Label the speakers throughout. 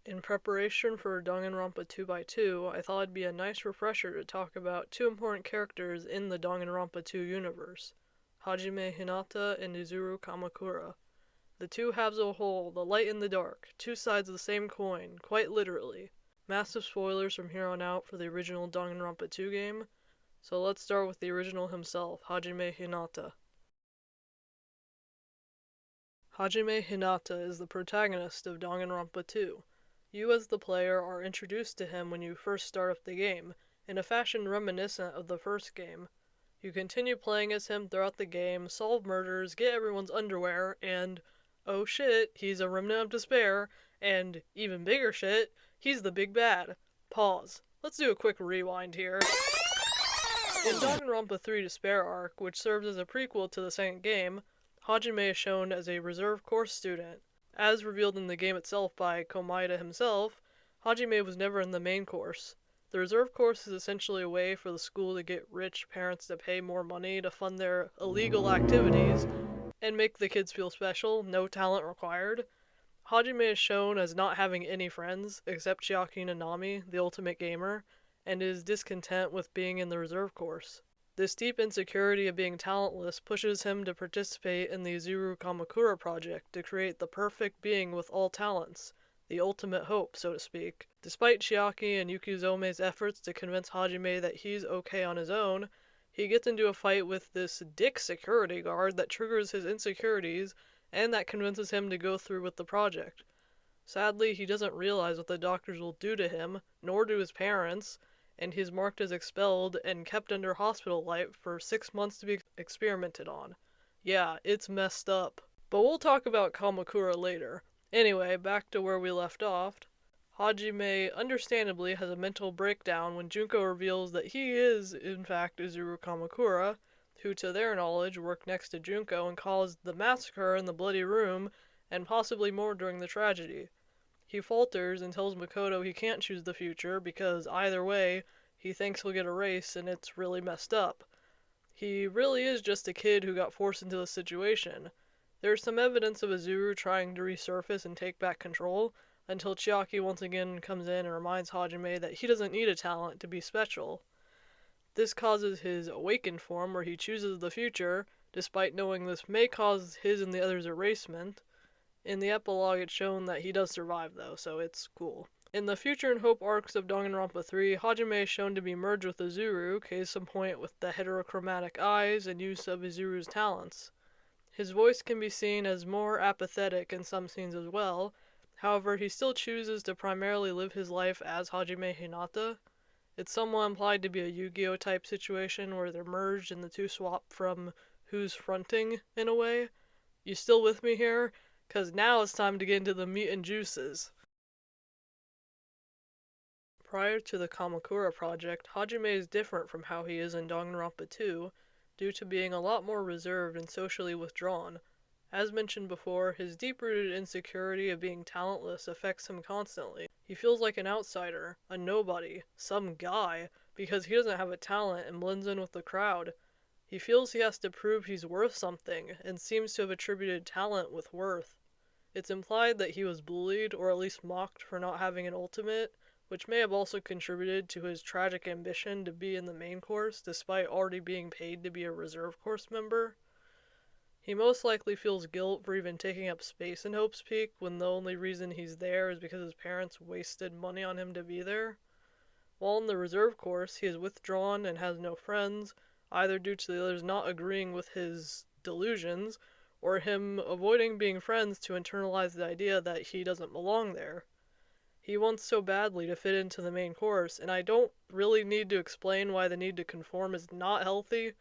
Speaker 1: In preparation for Danganronpa 2x2, I thought it'd be a nice refresher to talk about two important characters in the Danganronpa 2 universe, Hajime Hinata and Izuru Kamukura. The two halves of a whole, the light and the dark, two sides of the same coin, quite literally. Massive spoilers from here on out for the original Danganronpa 2 game, so let's start with the original himself, Hajime Hinata. Hajime Hinata is the protagonist of Danganronpa 2. You as the player are introduced to him when you first start up the game, in a fashion reminiscent of the first game. You continue playing as him throughout the game, solve murders, get everyone's underwear, and oh shit, he's a remnant of despair, and even bigger shit, he's the big bad. Pause. Let's do a quick rewind here. In Danganronpa 3 Despair Arc, which serves as a prequel to the second game, Hajime is shown as a reserve course student. As revealed in the game itself by Komaeda himself, Hajime was never in the main course. The reserve course is essentially a way for the school to get rich parents to pay more money to fund their illegal activities and make the kids feel special, no talent required. Hajime is shown as not having any friends, except Chiaki Nanami, the ultimate gamer, and is discontent with being in the reserve course. This deep insecurity of being talentless pushes him to participate in the Izuru Kamukura project to create the perfect being with all talents, the ultimate hope, so to speak. Despite Chiaki and Yukizome's efforts to convince Hajime that he's okay on his own, he gets into a fight with this dick security guard that triggers his insecurities and that convinces him to go through with the project. Sadly, he doesn't realize what the doctors will do to him, nor to his parents, and he's marked as expelled and kept under hospital life for 6 months to be experimented on. Yeah, it's messed up. But we'll talk about Kamakura later. Anyway, back to where we left off. Hajime understandably has a mental breakdown when Junko reveals that he is, in fact, Izuru Kamukura, who to their knowledge worked next to Junko and caused the massacre in the Bloody Room, and possibly more during the tragedy. He falters and tells Makoto he can't choose the future because either way, he thinks he'll get erased and it's really messed up. He really is just a kid who got forced into the situation. There's some evidence of Izuru trying to resurface and take back control, until Chiaki once again comes in and reminds Hajime that he doesn't need a talent to be special. This causes his awakened form where he chooses the future, despite knowing this may cause his and the others' erasement. In the epilogue, it's shown that he does survive, though, so it's cool. In the Future and Hope arcs of Danganronpa 3, Hajime is shown to be merged with Izuru, case in point with the heterochromatic eyes and use of Izuru's talents. His voice can be seen as more apathetic in some scenes as well, however, he still chooses to primarily live his life as Hajime Hinata. It's somewhat implied to be a Yu-Gi-Oh! Type situation where they're merged and the two swap from who's fronting, in a way. You still with me here? 'Cause now it's time to get into the meat and juices. Prior to the Kamakura project, Hajime is different from how he is in Danganronpa 2, due to being a lot more reserved and socially withdrawn. As mentioned before, his deep-rooted insecurity of being talentless affects him constantly. He feels like an outsider, a nobody, some guy, because he doesn't have a talent and blends in with the crowd. He feels he has to prove he's worth something, and seems to have attributed talent with worth. It's implied that he was bullied, or at least mocked for not having an ultimate, which may have also contributed to his tragic ambition to be in the main course, despite already being paid to be a reserve course member. He most likely feels guilt for even taking up space in Hope's Peak, when the only reason he's there is because his parents wasted money on him to be there. While in the reserve course, he is withdrawn and has no friends, either due to the others not agreeing with his delusions, or him avoiding being friends to internalize the idea that he doesn't belong there. He wants so badly to fit into the main course, and I don't really need to explain why the need to conform is not healthy.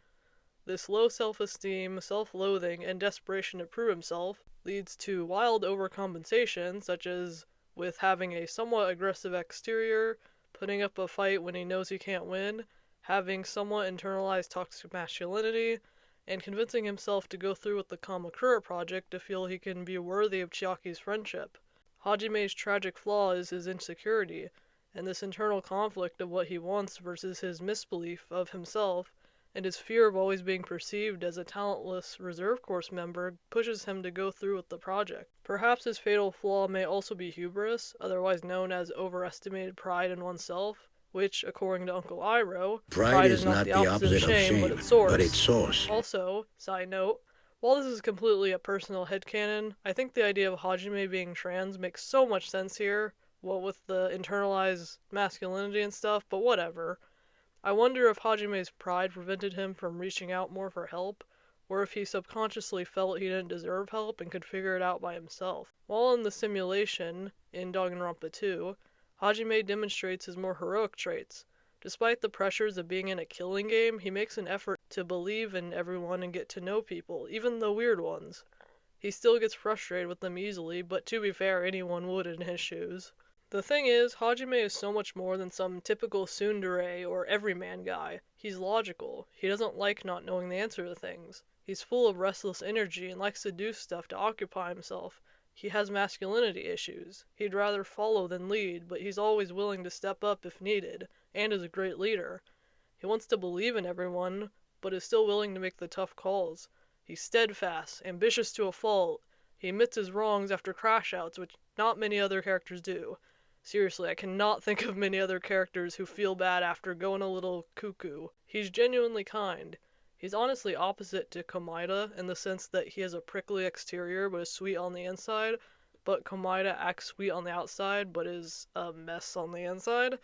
Speaker 1: This low self-esteem, self-loathing, and desperation to prove himself leads to wild overcompensation, such as with having a somewhat aggressive exterior, putting up a fight when he knows he can't win, having somewhat internalized toxic masculinity, and convincing himself to go through with the Kamakura project to feel he can be worthy of Chiaki's friendship. Hajime's tragic flaw is his insecurity, and this internal conflict of what he wants versus his misbelief of himself and his fear of always being perceived as a talentless reserve corps member pushes him to go through with the project. Perhaps his fatal flaw may also be hubris, otherwise known as overestimated pride in oneself, which, according to Uncle Iroh, pride is not the opposite of shame, but its source. Also, side note, while this is completely a personal headcanon, I think the idea of Hajime being trans makes so much sense here, what with the internalized masculinity and stuff, but whatever. I wonder if Hajime's pride prevented him from reaching out more for help, or if he subconsciously felt he didn't deserve help and could figure it out by himself. While in the simulation, in Danganronpa 2, Hajime demonstrates his more heroic traits. Despite the pressures of being in a killing game, he makes an effort to believe in everyone and get to know people, even the weird ones. He still gets frustrated with them easily, but to be fair, anyone would in his shoes. The thing is, Hajime is so much more than some typical tsundere or everyman guy. He's logical. He doesn't like not knowing the answer to things. He's full of restless energy and likes to do stuff to occupy himself. He has masculinity issues. He'd rather follow than lead, but he's always willing to step up if needed, and is a great leader. He wants to believe in everyone, but is still willing to make the tough calls. He's steadfast, ambitious to a fault. He admits his wrongs after crash outs, which not many other characters do. Seriously, I cannot think of many other characters who feel bad after going a little cuckoo. He's genuinely kind. He's honestly opposite to 𝔫𝔦𝔱𝔢𝔬𝔰𝔱𝔢𝔯 in the sense that he has a prickly exterior but is sweet on the inside, but 𝔫𝔦𝔱𝔢𝔬𝔰𝔱𝔢𝔯 acts sweet on the outside but is a mess on the inside.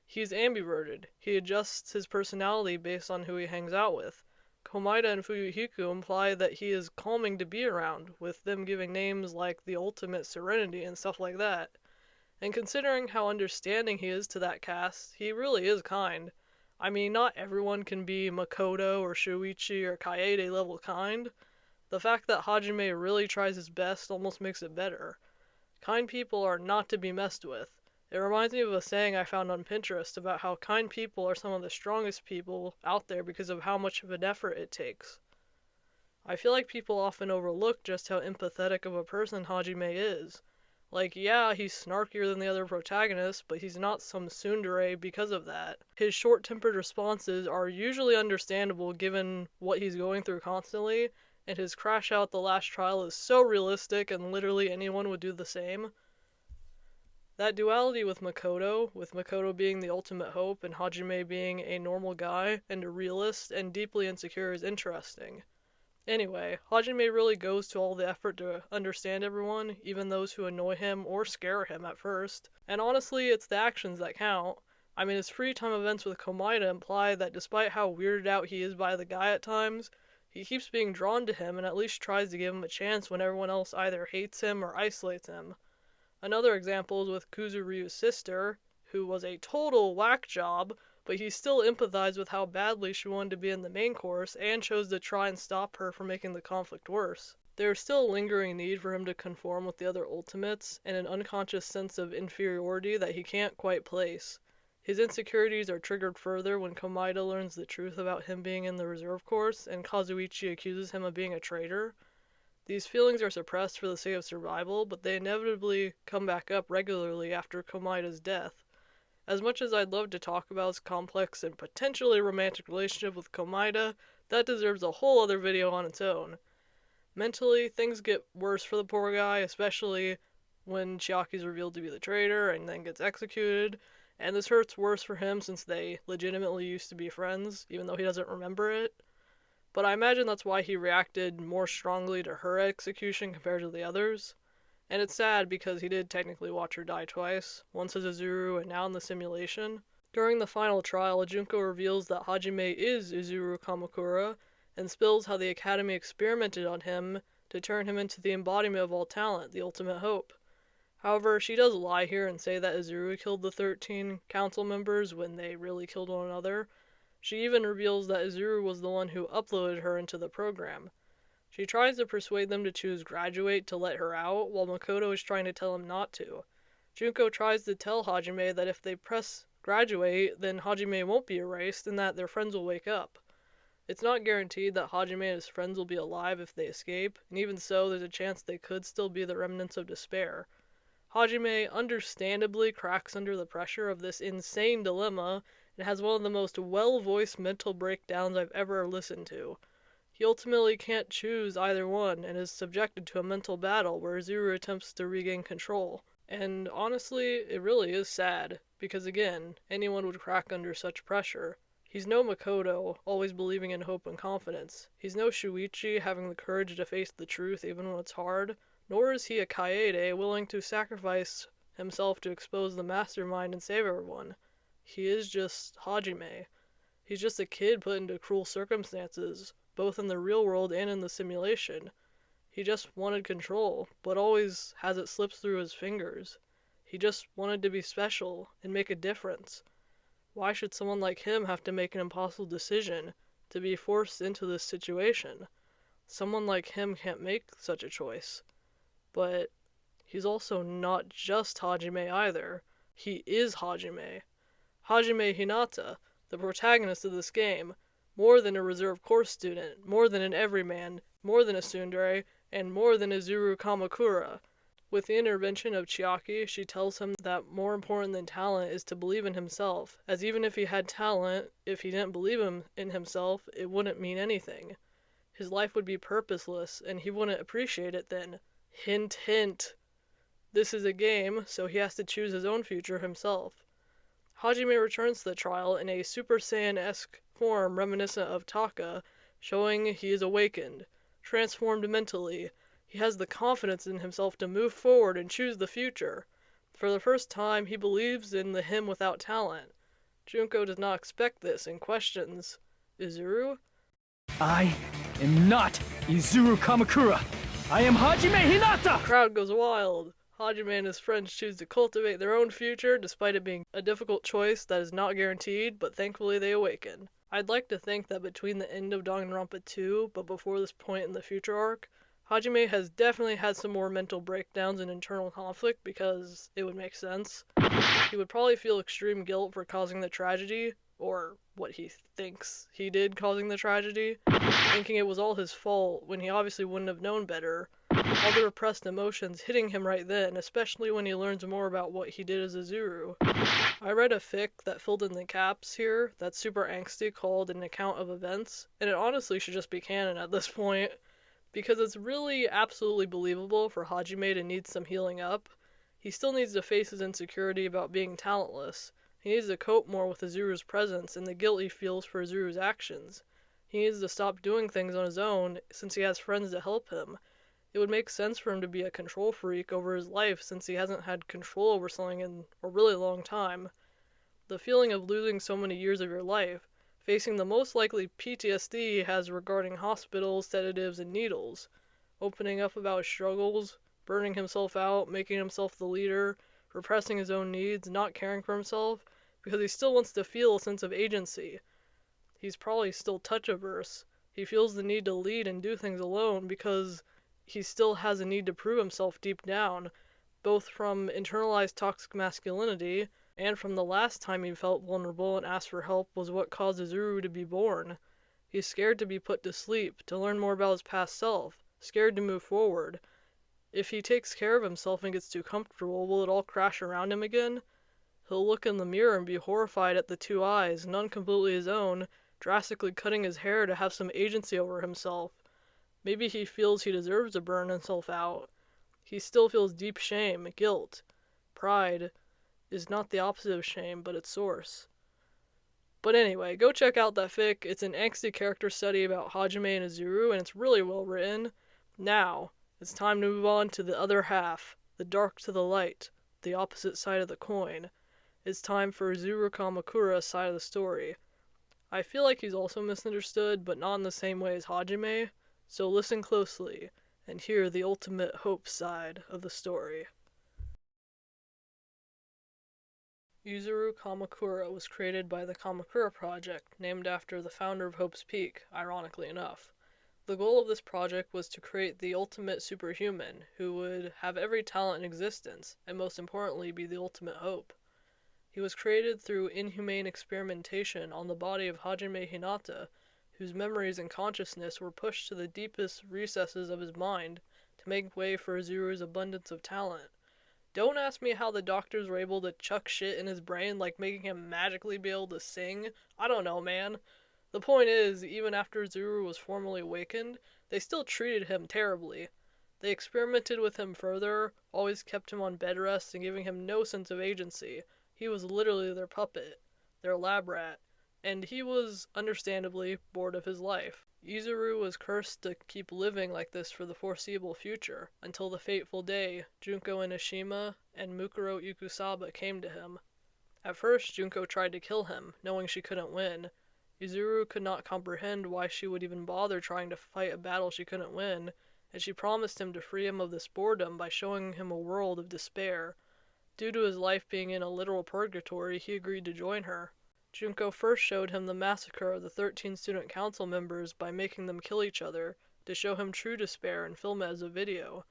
Speaker 1: He's ambiverted. He adjusts his personality based on who he hangs out with. 𝔫𝔦𝔱𝔬𝔰𝔱𝔢𝔯 and Fuyuhiko imply that he is calming to be around, with them giving names like the ultimate serenity and stuff like that. And considering how understanding he is to that cast, he really is kind. I mean, not everyone can be Makoto or Shuichi or Kaede level kind. The fact that Hajime really tries his best almost makes it better. Kind people are not to be messed with. It reminds me of a saying I found on Pinterest about how kind people are some of the strongest people out there because of how much of an effort it takes. I feel like people often overlook just how empathetic of a person Hajime is. Like, yeah, he's snarkier than the other protagonists, but he's not some tsundere because of that. His short-tempered responses are usually understandable given what he's going through constantly, and his crash out at the last trial is so realistic and literally anyone would do the same. That duality with Makoto being the ultimate hope and Hajime being a normal guy and a realist and deeply insecure is interesting. Anyway, Hajime really goes to all the effort to understand everyone, even those who annoy him or scare him at first. And honestly, it's the actions that count. I mean, his free time events with 𝔫𝔦𝔱𝔬𝔰𝔱𝔢𝔯 imply that despite how weirded out he is by the guy at times, he keeps being drawn to him and at least tries to give him a chance when everyone else either hates him or isolates him. Another example is with Kuzuryu's sister, who was a total whack job, but he still empathized with how badly she wanted to be in the main course and chose to try and stop her from making the conflict worse. There's still a lingering need for him to conform with the other ultimates, and an unconscious sense of inferiority that he can't quite place. His insecurities are triggered further when 𝔫𝔦𝔱𝔬𝔰𝔱𝔢𝔯 learns the truth about him being in the reserve course, and Kazuichi accuses him of being a traitor. These feelings are suppressed for the sake of survival, but they inevitably come back up regularly after 𝔫𝔦𝔱𝔬𝔰𝔱𝔢𝔯's death. As much as I'd love to talk about his complex and potentially romantic relationship with 𝔫𝔦𝔱𝔬𝔰𝔱𝔢𝔯, that deserves a whole other video on its own. Mentally, things get worse for the poor guy, especially when Chiaki's revealed to be the traitor and then gets executed, and this hurts worse for him since they legitimately used to be friends, even though he doesn't remember it. But I imagine that's why he reacted more strongly to her execution compared to the others. And it's sad because he did technically watch her die twice, once as Izuru and now in the simulation. During the final trial, Junko reveals that Hajime is Izuru Kamukura, and spills how the Academy experimented on him to turn him into the embodiment of all talent, the ultimate hope. However, she does lie here and say that Izuru killed the 13 council members when they really killed one another. She even reveals that Izuru was the one who uploaded her into the program. She tries to persuade them to choose graduate to let her out, while Makoto is trying to tell him not to. Junko tries to tell Hajime that if they press graduate, then Hajime won't be erased and that their friends will wake up. It's not guaranteed that Hajime and his friends will be alive if they escape, and even so, there's a chance they could still be the remnants of despair. Hajime understandably cracks under the pressure of this insane dilemma, and has one of the most well-voiced mental breakdowns I've ever listened to. He ultimately can't choose either one and is subjected to a mental battle where Izuru attempts to regain control. And honestly, it really is sad, because again, anyone would crack under such pressure. He's no Makoto, always believing in hope and confidence. He's no Shuichi, having the courage to face the truth even when it's hard. Nor is he a Kaede, willing to sacrifice himself to expose the mastermind and save everyone. He is just Hajime. He's just a kid put into cruel circumstances, both in the real world and in the simulation. He just wanted control, but always has it slips through his fingers. He just wanted to be special and make a difference. Why should someone like him have to make an impossible decision to be forced into this situation? Someone like him can't make such a choice. But he's also not just Hajime either. He is Hajime. Hajime Hinata, the protagonist of this game, more than a reserve course student, more than an everyman, more than a tsundere, and more than Izuru Kamukura. With the intervention of Chiaki, she tells him that more important than talent is to believe in himself, as even if he had talent, if he didn't believe in himself, it wouldn't mean anything. His life would be purposeless, and he wouldn't appreciate it then. Hint, hint. This is a game, so he has to choose his own future himself. Hajime returns to the trial in a Super Saiyan-esque form reminiscent of Taka, showing he is awakened, transformed mentally. He has the confidence in himself to move forward and choose the future. For the first time, he believes in the him without talent. Junko does not expect this and questions, Izuru?
Speaker 2: I am not Izuru Kamukura. I am Hajime Hinata!
Speaker 1: The crowd goes wild. Hajime and his friends choose to cultivate their own future, despite it being a difficult choice that is not guaranteed, but thankfully they awaken. I'd like to think that between the end of Danganronpa 2, but before this point in the future arc, Hajime has definitely had some more mental breakdowns and internal conflict because it would make sense. He would probably feel extreme guilt for causing the tragedy, or what he thinks he did causing the tragedy, thinking it was all his fault when he obviously wouldn't have known better. All the repressed emotions hitting him right then, especially when he learns more about what he did as Izuru. I read a fic that filled in the gaps here that's super angsty called An Account of Events, and it honestly should just be canon at this point, because it's really absolutely believable for Hajime to need some healing up. He still needs to face his insecurity about being talentless. He needs to cope more with Izuru's presence and the guilt he feels for Izuru's actions. He needs to stop doing things on his own since he has friends to help him. It would make sense for him to be a control freak over his life since he hasn't had control over something in a really long time. The feeling of losing so many years of your life, facing the most likely PTSD he has regarding hospitals, sedatives, and needles, opening up about his struggles, burning himself out, making himself the leader, repressing his own needs, not caring for himself, because he still wants to feel a sense of agency. He's probably still touch-averse. He feels the need to lead and do things alone because he still has a need to prove himself deep down, both from internalized toxic masculinity and from the last time he felt vulnerable and asked for help was what caused Izuru to be born. He's scared to be put to sleep, to learn more about his past self, scared to move forward. If he takes care of himself and gets too comfortable, will it all crash around him again? He'll look in the mirror and be horrified at the two eyes, none completely his own, drastically cutting his hair to have some agency over himself. Maybe he feels he deserves to burn himself out. He still feels deep shame, guilt. Pride is not the opposite of shame, but its source. But anyway, go check out that fic. It's an angsty character study about Hajime and Izuru, and it's really well written. Now, it's time to move on to the other half, the dark to the light, the opposite side of the coin. It's time for Izuru Kamukura's side of the story. I feel like he's also misunderstood, but not in the same way as Hajime, so listen closely and hear the ultimate hope side of the story. Izuru Kamukura was created by the Kamukura Project, named after the founder of Hope's Peak, ironically enough. The goal of this project was to create the ultimate superhuman, who would have every talent in existence, and most importantly be the ultimate hope. He was created through inhumane experimentation on the body of Hajime Hinata, whose memories and consciousness were pushed to the deepest recesses of his mind to make way for Izuru's abundance of talent. Don't ask me how the doctors were able to chuck shit in his brain, like making him magically be able to sing. I don't know, man. The point is, even after Izuru was formally awakened, they still treated him terribly. They experimented with him further, always kept him on bed rest and giving him no sense of agency. He was literally their puppet, their lab rat, and he was, understandably, bored of his life. Izuru was cursed to keep living like this for the foreseeable future, until the fateful day Junko Enoshima and Mukuro Ikusaba came to him. At first, Junko tried to kill him, knowing she couldn't win. Izuru could not comprehend why she would even bother trying to fight a battle she couldn't win, and she promised him to free him of this boredom by showing him a world of despair. Due to his life being in a literal purgatory, he agreed to join her. Junko first showed him the massacre of the 13 student council members by making them kill each other, to show him true despair and film it as a video.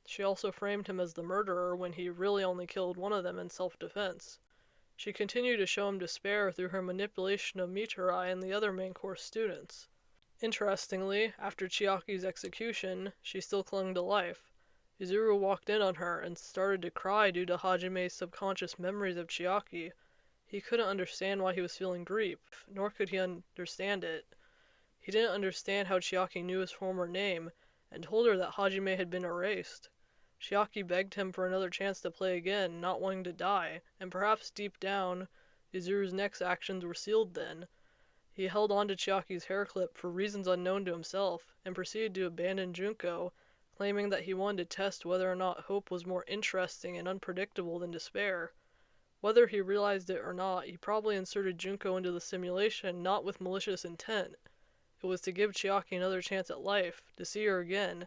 Speaker 1: She also framed him as the murderer when he really only killed one of them in self-defense. She continued to show him despair through her manipulation of Miturai and the other main course students. Interestingly, after Chiaki's execution, she still clung to life. Izuru walked in on her and started to cry due to Hajime's subconscious memories of Chiaki. He couldn't understand why he was feeling grief, nor could he understand it. He didn't understand how Chiaki knew his former name, and told her that Hajime had been erased. Chiaki begged him for another chance to play again, not wanting to die, and perhaps deep down, Izuru's next actions were sealed then. He held on to Chiaki's hair clip for reasons unknown to himself, and proceeded to abandon Junko, claiming that he wanted to test whether or not hope was more interesting and unpredictable than despair. Whether he realized it or not, he probably inserted Junko into the simulation not with malicious intent. It was to give Chiaki another chance at life, to see her again,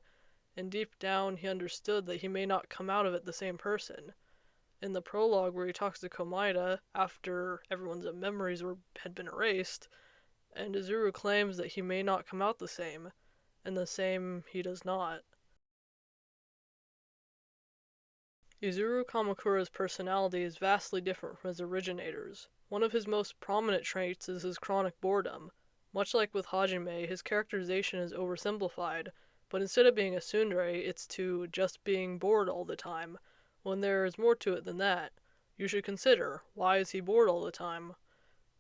Speaker 1: and deep down he understood that he may not come out of it the same person. In the prologue where he talks to Komaeda, after everyone's memories had been erased, and Izuru claims that he may not come out the same, and the same he does not. Izuru Kamukura's personality is vastly different from his originators. One of his most prominent traits is his chronic boredom. Much like with Hajime, his characterization is oversimplified, but instead of being a tsundere, it's to just being bored all the time, when there is more to it than that. You should consider, why is he bored all the time?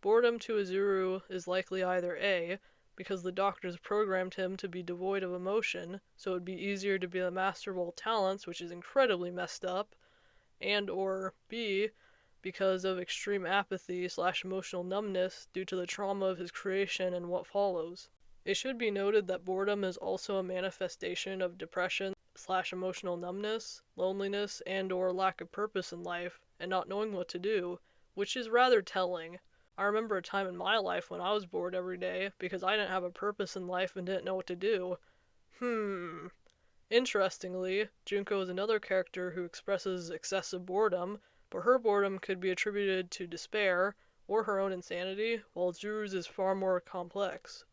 Speaker 1: Boredom to Izuru is likely either A, because the doctors programmed him to be devoid of emotion, so it would be easier to be the master of all talents, which is incredibly messed up, and or B, because of extreme apathy / emotional numbness due to the trauma of his creation and what follows. It should be noted that boredom is also a manifestation of depression / emotional numbness, loneliness, and or lack of purpose in life, and not knowing what to do, which is rather telling. I remember a time in my life when I was bored every day because I didn't have a purpose in life and didn't know what to do. Interestingly, Junko is another character who expresses excessive boredom, but her boredom could be attributed to despair or her own insanity, while Izuru's is far more complex.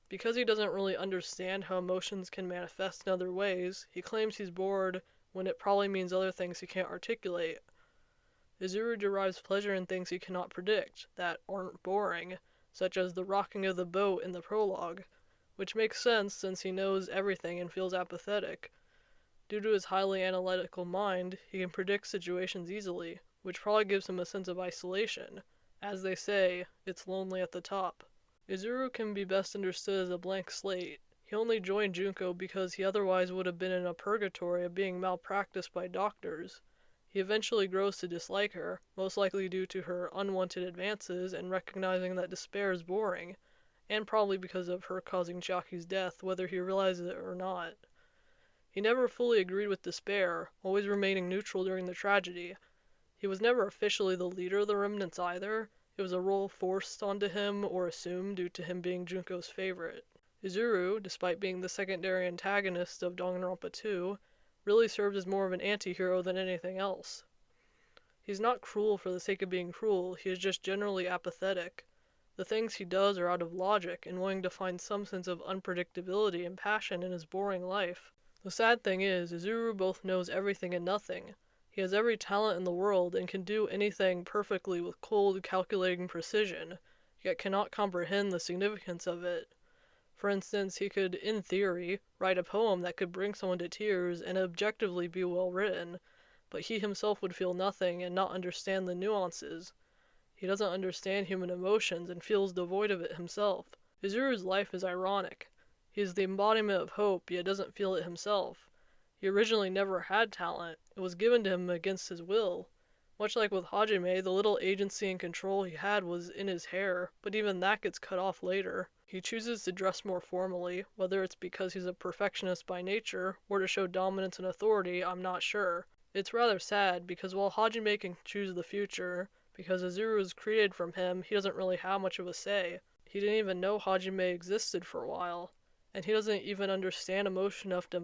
Speaker 1: Because he doesn't really understand how emotions can manifest in other ways, he claims he's bored when it probably means other things he can't articulate. Izuru derives pleasure in things he cannot predict, that aren't boring, such as the rocking of the boat in the prologue, which makes sense since he knows everything and feels apathetic. Due to his highly analytical mind, he can predict situations easily, which probably gives him a sense of isolation. As they say, it's lonely at the top. Izuru can be best understood as a blank slate. He only joined Junko because he otherwise would have been in a purgatory of being malpracticed by doctors. He eventually grows to dislike her, most likely due to her unwanted advances and recognizing that despair is boring, and probably because of her causing Chiaki's death, whether he realizes it or not. He never fully agreed with despair, always remaining neutral during the tragedy. He was never officially the leader of the remnants either. It was a role forced onto him or assumed due to him being Junko's favorite. Izuru, despite being the secondary antagonist of Danganronpa 2, really served as more of an anti-hero than anything else. He's not cruel for the sake of being cruel, he is just generally apathetic. The things he does are out of logic and wanting to find some sense of unpredictability and passion in his boring life. The sad thing is, Izuru both knows everything and nothing. He has every talent in the world and can do anything perfectly with cold, calculating precision, yet cannot comprehend the significance of it. For instance, he could, in theory, write a poem that could bring someone to tears and objectively be well written, but he himself would feel nothing and not understand the nuances. He doesn't understand human emotions and feels devoid of it himself. Izuru's life is ironic. He is the embodiment of hope, yet doesn't feel it himself. He originally never had talent. It was given to him against his will. Much like with Hajime, the little agency and control he had was in his hair, but even that gets cut off later. He chooses to dress more formally, whether it's because he's a perfectionist by nature, or to show dominance and authority, I'm not sure. It's rather sad, because while Hajime can choose the future, because Izuru is created from him, he doesn't really have much of a say. He didn't even know Hajime existed for a while, and he doesn't even understand emotion enough to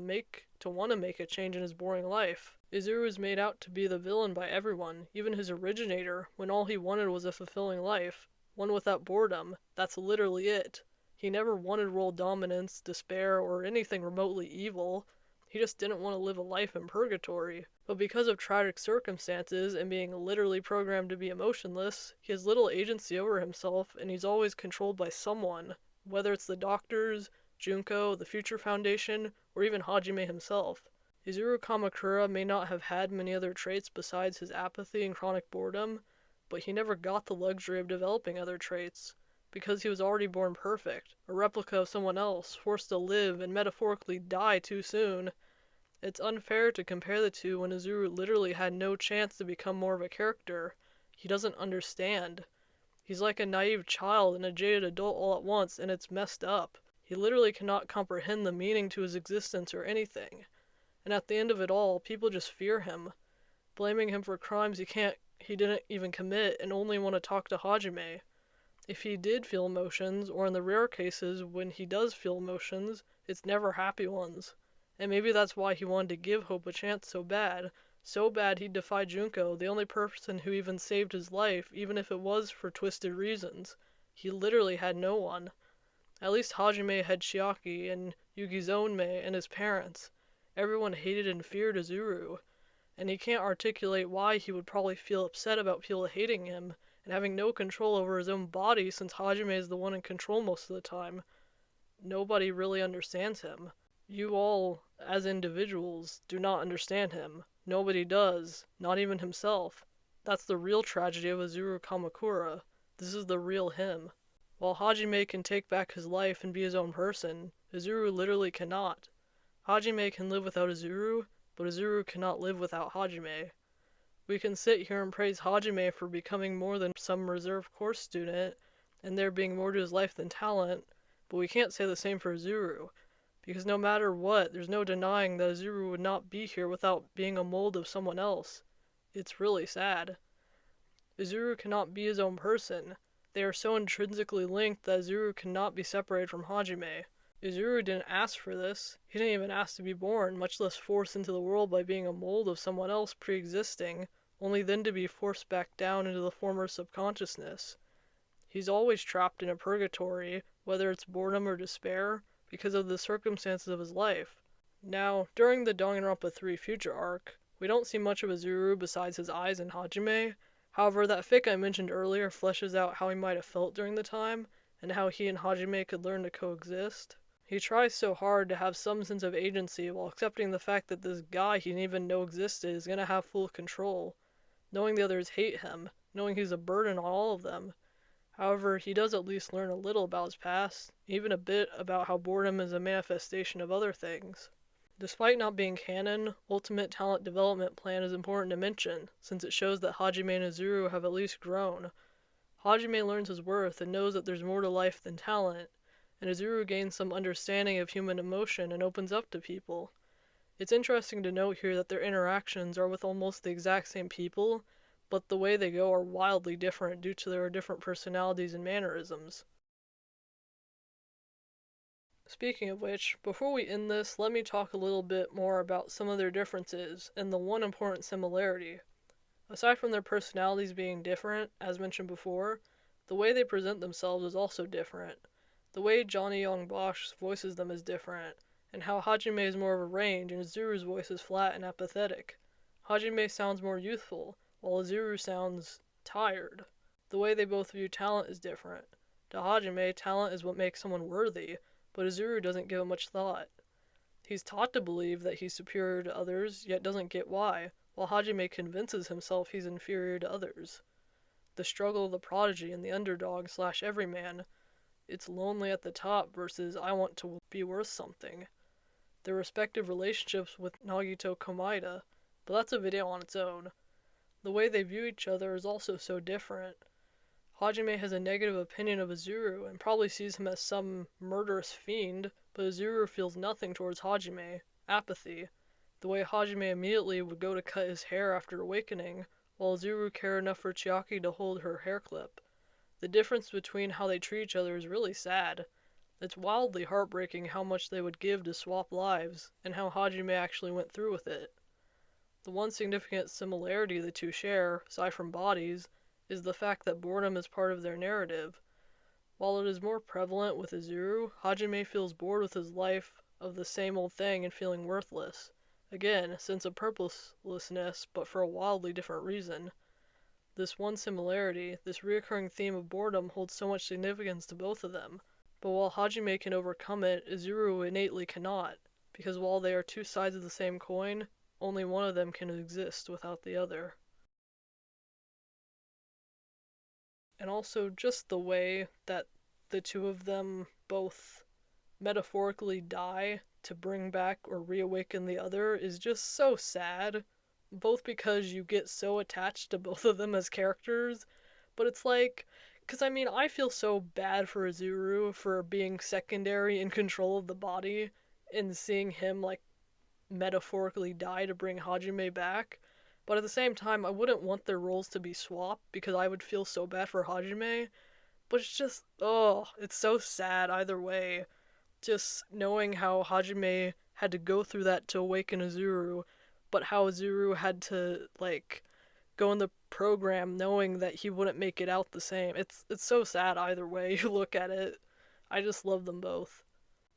Speaker 1: want to make a change in his boring life. Izuru is made out to be the villain by everyone, even his originator, when all he wanted was a fulfilling life, one without boredom. That's literally it. He never wanted world dominance, despair, or anything remotely evil. He just didn't want to live a life in purgatory. But because of tragic circumstances and being literally programmed to be emotionless, he has little agency over himself, and he's always controlled by someone, whether it's the doctors, Junko, the Future Foundation, or even Hajime himself. Izuru Kamukura may not have had many other traits besides his apathy and chronic boredom, but he never got the luxury of developing other traits, because he was already born perfect, a replica of someone else, forced to live and metaphorically die too soon. It's unfair to compare the two when Izuru literally had no chance to become more of a character. He doesn't understand. He's like a naive child and a jaded adult all at once, and it's messed up. He literally cannot comprehend the meaning to his existence or anything. And at the end of it all, people just fear him, blaming him for crimes he didn't even commit and only want to talk to Hajime. If he did feel emotions, or in the rare cases when he does feel emotions, it's never happy ones. And maybe that's why he wanted to give Hope a chance so bad he'd defy Junko, the only person who even saved his life, even if it was for twisted reasons. He literally had no one. At least Hajime had Chiaki and 𝔫𝔸𝔬𝔰𝔱𝔢𝔯 and his parents. Everyone hated and feared Izuru, and he can't articulate why he would probably feel upset about people hating him and having no control over his own body, since Hajime is the one in control most of the time. Nobody really understands him. You all, as individuals, do not understand him. Nobody does, not even himself. That's the real tragedy of Izuru Kamukura. This is the real him. While Hajime can take back his life and be his own person, Izuru literally cannot. Hajime can live without Izuru, but Izuru cannot live without Hajime. We can sit here and praise Hajime for becoming more than some reserve course student, and there being more to his life than talent, but we can't say the same for Izuru, because no matter what, there's no denying that Izuru would not be here without being a mold of someone else. It's really sad. Izuru cannot be his own person. They are so intrinsically linked that Izuru cannot be separated from Hajime. Izuru didn't ask for this. He didn't even ask to be born, much less forced into the world by being a mold of someone else pre-existing, only then to be forced back down into the former subconsciousness. He's always trapped in a purgatory, whether it's boredom or despair, because of the circumstances of his life. Now, during the Danganronpa 3 future arc, we don't see much of Izuru besides his eyes and Hajime. However, that fic I mentioned earlier fleshes out how he might have felt during the time, and how he and Hajime could learn to coexist. He tries so hard to have some sense of agency while accepting the fact that this guy he didn't even know existed is gonna have full control, knowing the others hate him, knowing he's a burden on all of them. However, he does at least learn a little about his past, even a bit about how boredom is a manifestation of other things. Despite not being canon, Ultimate Talent Development Plan is important to mention, since it shows that Hajime and Izuru have at least grown. Hajime learns his worth and knows that there's more to life than talent, and Izuru gains some understanding of human emotion and opens up to people. It's interesting to note here that their interactions are with almost the exact same people, but the way they go are wildly different due to their different personalities and mannerisms. Speaking of which, before we end this, let me talk a little bit more about some of their differences and the one important similarity. Aside from their personalities being different, as mentioned before, the way they present themselves is also different. The way Johnny Young Bosch voices them is different, and how Hajime is more of a range and Izuru's voice is flat and apathetic. Hajime sounds more youthful, while Izuru sounds tired. The way they both view talent is different. To Hajime, talent is what makes someone worthy, but Izuru doesn't give it much thought. He's taught to believe that he's superior to others, yet doesn't get why, while Hajime convinces himself he's inferior to others. The struggle of the prodigy and the underdog / everyman. It's lonely at the top versus I want to be worth something. Their respective relationships with Nagito Komaeda, but that's a video on its own. The way they view each other is also so different. Hajime has a negative opinion of Izuru and probably sees him as some murderous fiend, but Izuru feels nothing towards Hajime, apathy. The way Hajime immediately would go to cut his hair after awakening, while Izuru cared enough for Chiaki to hold her hair clip. The difference between how they treat each other is really sad. It's wildly heartbreaking how much they would give to swap lives, and how Hajime actually went through with it. The one significant similarity the two share, aside from bodies, is the fact that boredom is part of their narrative. While it is more prevalent with Izuru, Hajime feels bored with his life of the same old thing and feeling worthless. Again, a sense of purposelessness, but for a wildly different reason. This one similarity, this reoccurring theme of boredom, holds so much significance to both of them. But while Hajime can overcome it, Izuru innately cannot, because while they are two sides of the same coin, only one of them can exist without the other. And also just the way that the two of them both metaphorically die to bring back or reawaken the other is just so sad. Both because you get so attached to both of them as characters, but it's like, because I feel so bad for Izuru for being secondary in control of the body and seeing him like metaphorically die to bring Hajime back. But at the same time, I wouldn't want their roles to be swapped because I would feel so bad for Hajime. But it's just, it's so sad either way. Just knowing how Hajime had to go through that to awaken Izuru, but how Izuru had to, go in the program knowing that he wouldn't make it out the same. It's so sad either way you look at it. I just love them both.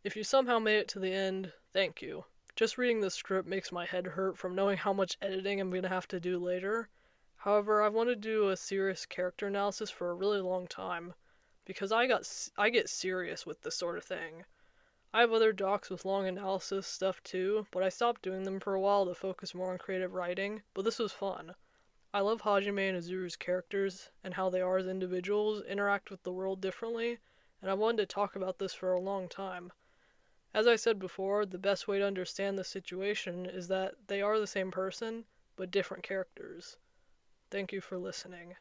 Speaker 1: If you somehow made it to the end, thank you. Just reading the script makes my head hurt from knowing how much editing I'm gonna have to do later. However, I want to do a serious character analysis for a really long time, because I get serious with this sort of thing. I have other docs with long analysis stuff too, but I stopped doing them for a while to focus more on creative writing, but this was fun. I love Hajime and Izuru's characters, and how they are as individuals, interact with the world differently, and I wanted to talk about this for a long time. As I said before, the best way to understand the situation is that they are the same person, but different characters. Thank you for listening.